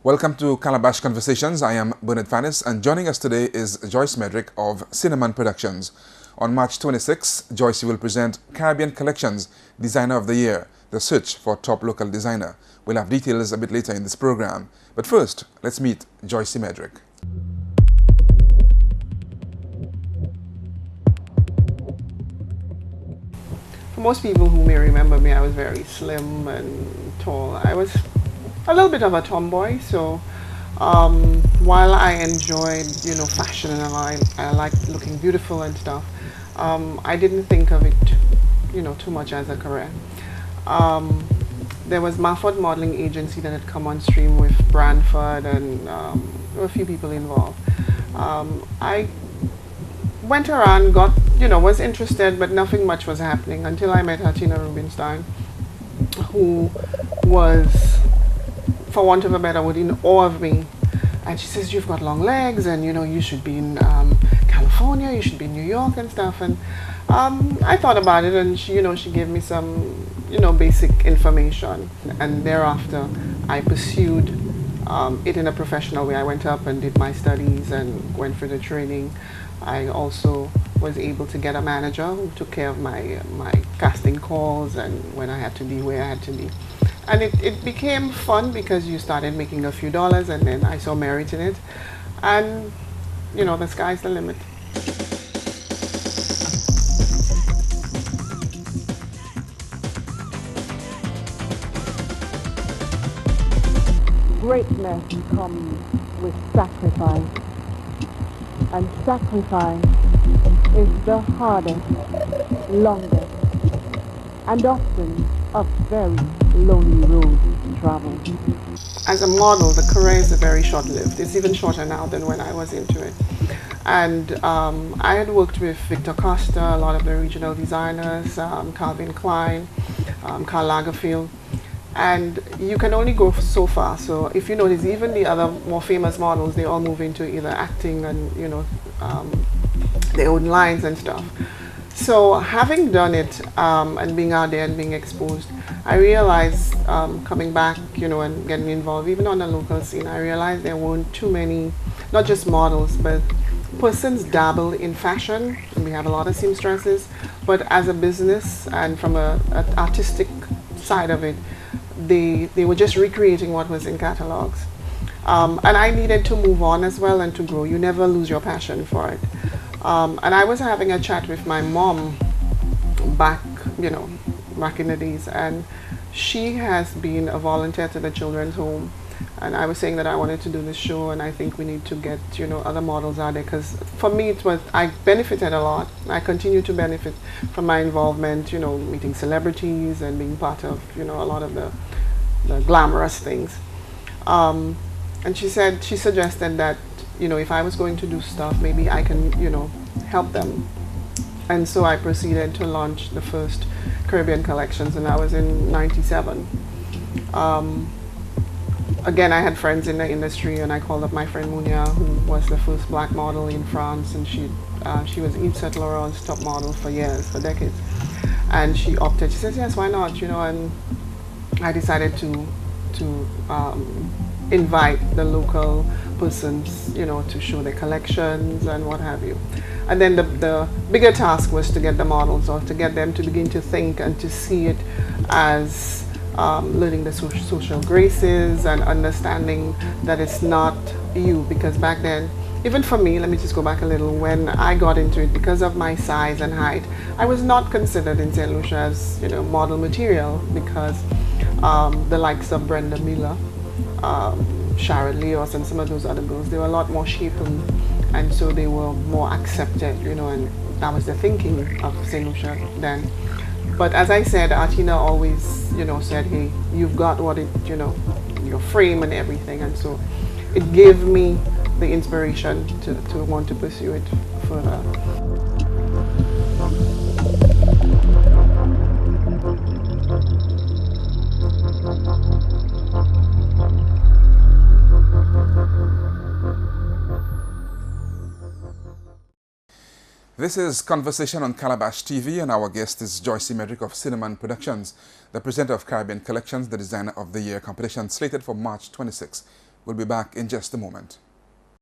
Welcome to Calabash Conversations. I am Bernard Fannis, and joining us today is Joyce Medrick of Cinnamon Productions. On March 26, Joyce will present Caribbean Collections Designer of the Year, the search for top local designer. We'll have details a bit later in this program. But first, let's meet Joyce Medrick. For most people who may remember me, I was very slim and tall. I was a little bit of a tomboy, so while I enjoyed, fashion and I liked looking beautiful and stuff, I didn't think of it, too much as a career. There was Mafford Modeling Agency that had come on stream with Branford, and there were a few people involved. I went around, was interested, but nothing much was happening until I met Tina Rubinstein, who was, for want of a better word, in awe of me. And she says, "You've got long legs, and you should be in California, you should be in New York and stuff." And I thought about it, and she gave me some basic information, and thereafter I pursued it in a professional way. I went up and did my studies and went for the training. I also was able to get a manager who took care of my casting calls and when I had to be where I had to be. And it became fun because you started making a few dollars, and then I saw merit in it. And, the sky's the limit. Greatness comes with sacrifice, and sacrifice is the hardest, longest, and often a very lonely road to travel. As a model, the career is very short-lived. It's even shorter now than when I was into it. And I had worked with Victor Costa, a lot of the regional designers, Calvin Klein, Karl Lagerfeld. And you can only go so far. So if you notice, even the other more famous models, they all move into either acting and, their own lines and stuff. So having done it and being out there and being exposed, I realized coming back, and getting involved, even on the local scene, I realized there weren't too many, not just models, but persons dabble in fashion, and we have a lot of seamstresses, but as a business and from an artistic side of it, they were just recreating what was in catalogs. And I needed to move on as well and to grow. You never lose your passion for it. And I was having a chat with my mom back in the days, and she has been a volunteer to the children's home. And I was saying that I wanted to do this show, and I think we need to get other models out there, because for me I benefited a lot. I continue to benefit from my involvement, meeting celebrities and being part of a lot of the glamorous things. And she suggested that if I was going to do stuff, maybe I can help them. And so I proceeded to launch the first Caribbean collections, and that was in '97. Again, I had friends in the industry, and I called up my friend Munia, who was the first black model in France, and she was Yves Saint Laurent's top model for years, for decades. And she opted. She said, "Yes, why not?" And I decided to invite the local persons, to show their collections and what have you. And then the bigger task was to get the models, or to get them to begin to think and to see it as learning the social graces and understanding that it's not you. Because back then, even for me, let me just go back a little, when I got into it, because of my size and height, I was not considered in St. Lucia as model material, because the likes of Brenda Miller, Sharon Leos, and some of those other girls, they were a lot more shapen, and so they were more accepted, and that was the thinking of St. Lucia then. But as I said, Artina always, said, "Hey, you've got what your frame and everything," and so it gave me the inspiration to want to pursue it further. This is Conversation on Calabash TV, and our guest is Joyce Medrick of Cinnamon Productions, the presenter of Caribbean Collections, the Designer of the Year competition slated for March 26. We'll be back in just a moment.